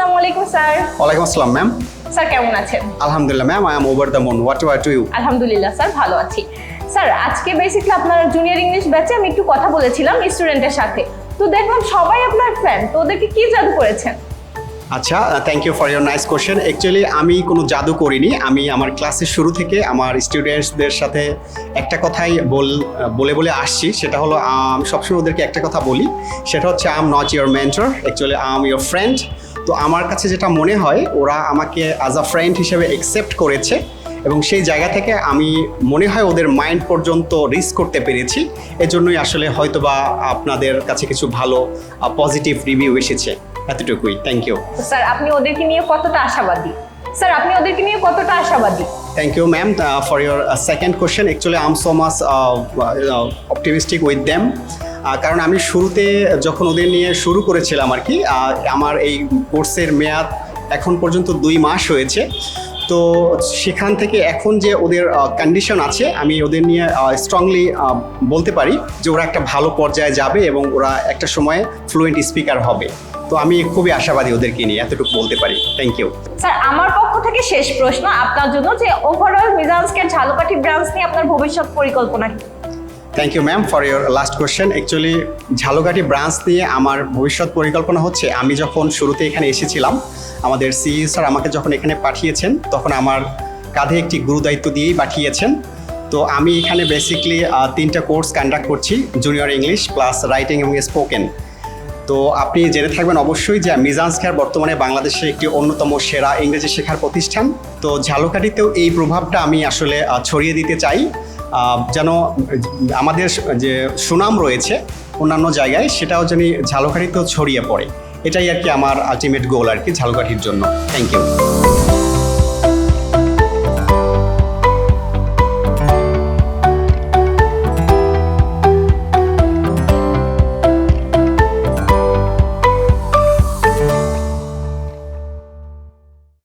আসসালামু আলাইকুম স্যার। ওয়ালাইকুম আসসালাম ম্যাম। স্যার কেমন আছেন? আলহামদুলিল্লাহ ma'am, I am over the moon. What about you? আলহামদুলিল্লাহ স্যার, ভালো আছি। স্যার আজকে বেসিক্যালি আপনার জুনিয়র ইংলিশ ব্যাচে আমি একটু কথা বলেছিলাম স্টুডেন্টের সাথে, তো দেখলাম সবাই আপনার ফ্যান, তো ওদেরকে কি জাদু করেছেন? আচ্ছা, thank you for your nice question. Actually আমি কোনো জাদু করিনি। আমি আমার ক্লাসের শুরু থেকে আমার স্টুডেন্টসদের সাথে একটা কথাই বলে আসছি, সেটা হলো আমি সবসময় ওদেরকে একটা কথা বলি, সেটা হচ্ছে I am not your mentor, actually I am your friend. তো আমার কাছে যেটা মনে হয় ওরা আমাকে অ্যাজ আ ফ্রেন্ড হিসেবে অ্যাকসেপ্ট করেছে এবং সেই জায়গা থেকে আমি মনে হয় ওদের মাইন্ড পর্যন্ত রিস্ক করতে পেরেছি। এজন্যই আসলে হয়তোবা আপনাদের কাছে কিছু ভালো পজিটিভ রিভিউ এসেছে, এতটুকুই। থ্যাংক ইউ স্যার আপনি ওদেরকে নিয়ে কতটা আশাবাদী? Thank you ma'am for your second question. Actually I am so much optimistic with them, কারণ আমি শুরুতে যখন ওদের নিয়ে শুরু করেছিলাম আর কি, আমার এই কোর্সের মেয়াদ এখন পর্যন্ত 2 মাস হয়েছে। তো সেখান থেকে এখন যে ওদের কন্ডিশন আছে, আমি ওদের নিয়ে স্ট্রংলি বলতে পারি যে ওরা একটা ভালো পর্যায়ে যাবে এবং ওরা একটা সময়ে ফ্লুয়েন্ট স্পিকার হবে। তো আমি খুবই আশাবাদী ওদেরকে নিয়ে, এতটুকু বলতে পারি। Thank you sir. আমার পক্ষ থেকে শেষ প্রশ্ন আপনার জন্য, যে overall Mizan square Jhalokathi branch নিয়ে আপনার ভবিষ্যৎ পরিকল্পনা কি? Thank you ma'am for your last question. Actually Jhalokathi branch নিয়ে আমার ভবিষ্যৎ পরিকল্পনা হচ্ছে, আমি যখন শুরুতে এখানে এসেছিলাম, আমাদের সিইও স্যার আমাকে যখন এখানে পাঠিয়েছেন তখন আমার কাঁধে একটি গুরুদায়িত্ব দিয়েই পাঠিয়েছেন। তো আমি এখানে বেসিক্যালি 3টা কোর্স কন্ডাক্ট করছি, জুনিয়র ইংলিশ প্লাস রাইটিং এবং স্পোকেন। তো আপনি জেনে থাকবেন অবশ্যই যে মিজান স্কয়ার বর্তমানে বাংলাদেশের একটি অন্যতম সেরা ইংরেজি শেখার প্রতিষ্ঠান। তো ঝালকাঠিতেও এই প্রভাবটা আমি আসলে ছড়িয়ে দিতে চাই, যেন আমাদের যে সুনাম রয়েছে অন্যান্য জায়গায় সেটাও যেন ঝালকাঠিতেও ছড়িয়ে পড়ে। এটাই আর কি আমার আলটিমেট গোল আর কি ঝালকাঠির জন্য। Thank you.